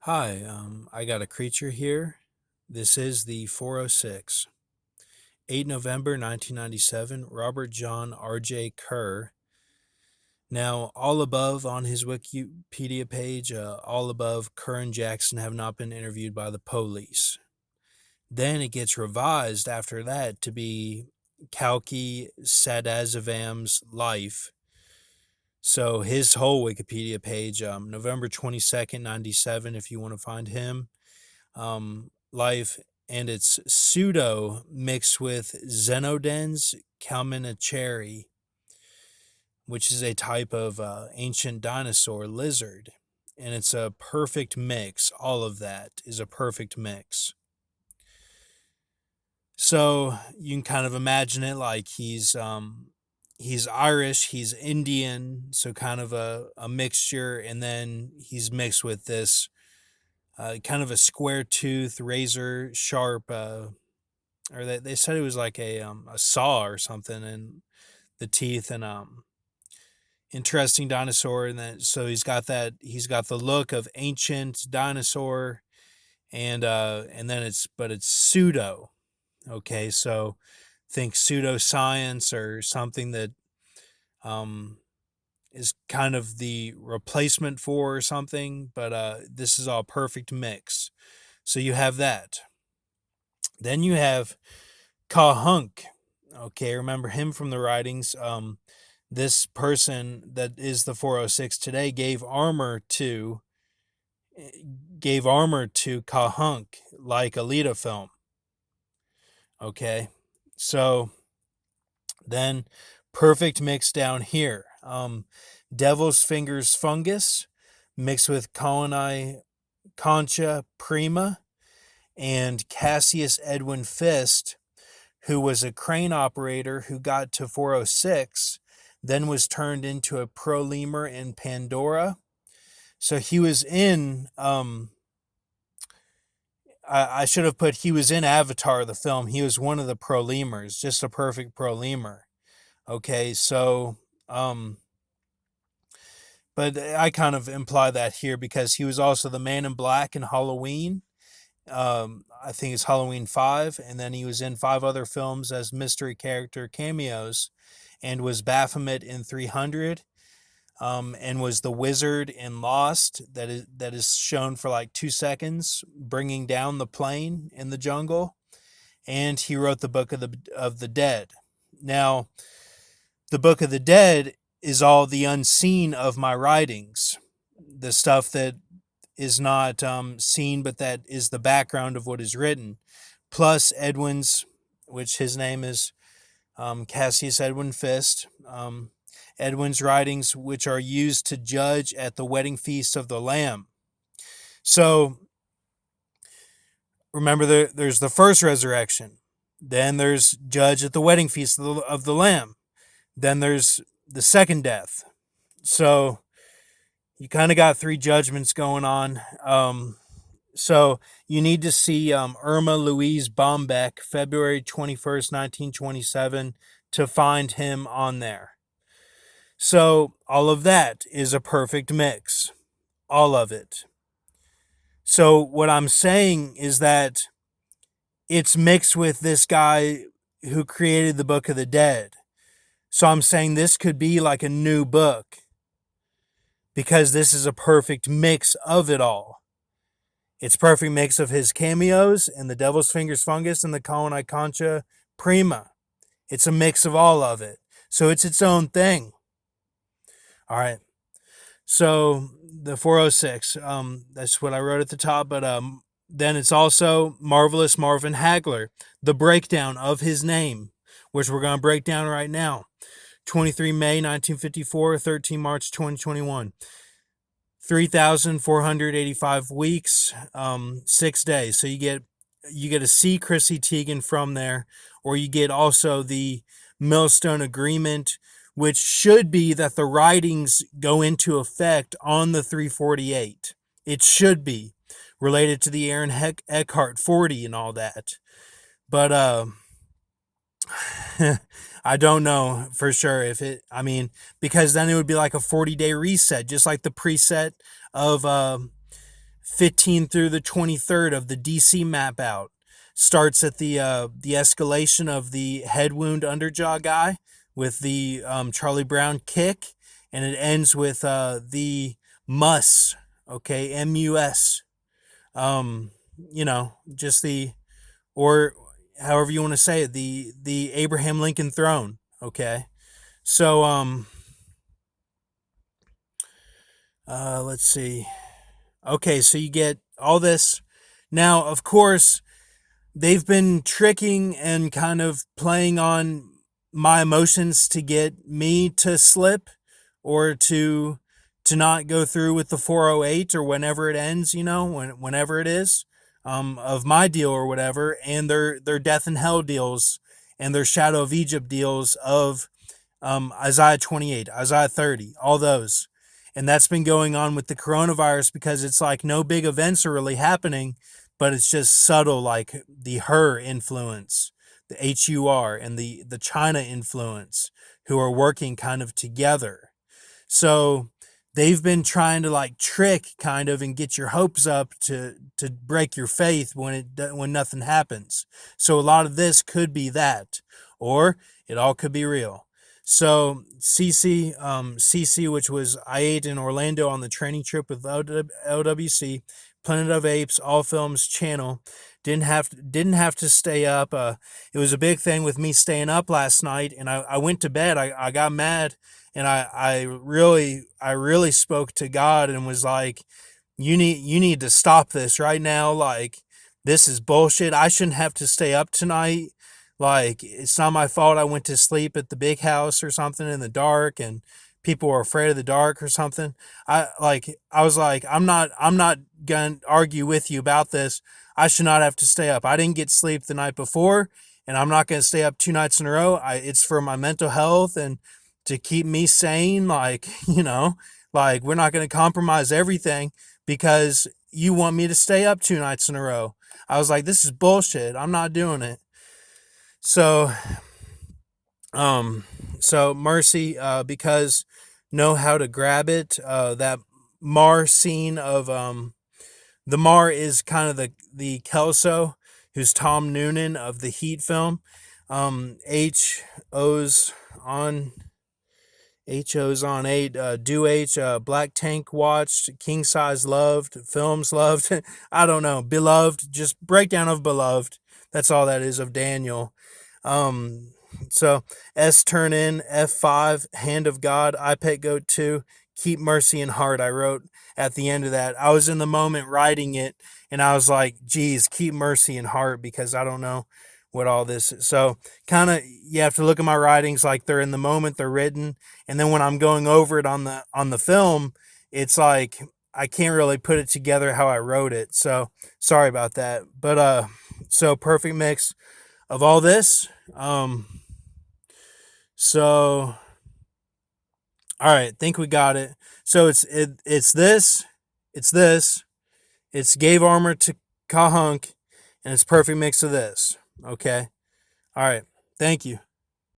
Hi, I got a creature here. This is the 406. 8 November 1997, Robert John R.J. Kerr. Now, all above on his Wikipedia page, all above, Kerr and Jackson have not been interviewed by the police. Then it gets revised after that to be Kalki Sadazivam's life. So his whole Wikipedia page, November 22nd, 97, if you want to find him. Life, and it's pseudo mixed with Xenodens kalminicheri, which is a type of ancient dinosaur lizard. And it's a perfect mix. All of that is a perfect mix. So you can kind of imagine it like he's Irish, he's Indian, so kind of a mixture, and then he's mixed with this kind of a square tooth, razor sharp, or they said it was like a saw or something, and the teeth, and interesting dinosaur, and that so he's got the look of ancient dinosaur, and then it's pseudo. Okay, so think pseudoscience or something that um is kind of the replacement for or something, but this is all perfect mix. So you have that. Then you have Kahunk. Okay, remember him from the writings. This person that is the 406 today gave armor to Kahunk like Alita film. Okay, so then perfect mix down here. Devil's Fingers fungus mixed with Coloni concha prima and Cassius Edwin Fist, who was a crane operator who got to 406, then was turned into a pro lemur in Pandora. So he was in, I should have put he was in Avatar, the film. He was one of the pro lemurs, just a perfect pro lemur. Okay, so, but I kind of imply that here because he was also the Man in Black in Halloween. I think it's Halloween 5, and then he was in 5 other films as mystery character cameos, and was Baphomet in 300, and was the wizard in Lost that is shown for like 2 seconds, bringing down the plane in the jungle, and he wrote the Book of the Dead. Now, the Book of the Dead is all the unseen of my writings, the stuff that is not seen, but that is the background of what is written, plus Edwin's, which his name is Cassius Edwin Fist. Edwin's writings, which are used to judge at the wedding feast of the Lamb. So remember, there's the first resurrection, then there's judge at the wedding feast of the Lamb, then there's the second death. So you kind of got 3 judgments going on. So you need to see Irma Louise Bombeck, February 21st, 1927, to find him on there. So all of that is a perfect mix. All of it. So what I'm saying is that it's mixed with this guy who created the Book of the Dead. So I'm saying this could be like a new book because this is a perfect mix of it all. It's perfect mix of his cameos and the Devil's Fingers fungus and the Coloni concha prima. It's a mix of all of it. So it's its own thing. All right. So the 406, that's what I wrote at the top. But then it's also Marvelous Marvin Hagler, the breakdown of his name, which we're going to break down right now. 23 May 1954, 13 March 2021. 3,485 weeks, 6 days. So you get to see Chrissy Teigen from there, or you get also the Millstone Agreement, which should be that the writings go into effect on the 348. It should be related to the Aaron Eckhart 40 and all that. But I don't know for sure if it, I mean, because then it would be like a 40-day reset, just like the preset of 15 through the 23rd of the DC map out. Starts at the escalation of the head wound underjaw guy with the Charlie Brown kick, and it ends with the Mus, okay, M-U-S. Just the, or however you want to say it, the Abraham Lincoln throne, okay. So let's see. Okay, so you get all this. Now, of course, they've been tricking and kind of playing on my emotions to get me to slip or to not go through with the 408 or whenever it ends, whenever it is, of my deal or whatever, and their death and hell deals and their Shadow of Egypt deals of Isaiah 28, Isaiah 30, all those. And that's been going on with the coronavirus because it's like no big events are really happening, but it's just subtle, like the her influence, the HUR, and the China influence, who are working kind of together. So they've been trying to like trick kind of and get your hopes up to break your faith when nothing happens. So a lot of this could be that, or it all could be real. So CC, which was I ate in Orlando on the training trip with LWC, Planet of Apes, All Films channel. Didn't have to stay up. It was a big thing with me staying up last night, and I went to bed. I got mad, and I really spoke to God and was like, you need to stop this right now. Like, this is bullshit. I shouldn't have to stay up tonight. Like, it's not my fault I went to sleep at the big house or something in the dark and people were afraid of the dark or something. I was like, I'm not gonna argue with you about this. I should not have to stay up. I didn't get sleep the night before, and I'm not gonna stay up 2 nights in a row. It's for my mental health and to keep me sane. Like, like we're not gonna compromise everything because you want me to stay up 2 nights in a row. I was like, this is bullshit. I'm not doing it. So, so Mercy, because know how to grab it. That Mar scene of the Mar is kind of the Kelso, who's Tom Noonan of the Heat film. H O's on HO's on 8, Do H, Black Tank watched, King Size loved, films loved, I don't know, beloved, just breakdown of beloved. That's all that is of Daniel. So S turn in, F5, Hand of God, iPet Goat 2, Keep Mercy in Heart. I wrote at the end of that. I was in the moment writing it, and I was like, geez, keep mercy in heart, because I don't know what all this is. So kind of you have to look at my writings like they're in the moment, they're written, and then when I'm going over it on the film, it's like I can't really put it together how I wrote it. So sorry about that. But so perfect mix of all this. So all right, think we got it. So it's this, it's gave armor to Kahunk, and it's perfect mix of this. Okay. All right. Thank you.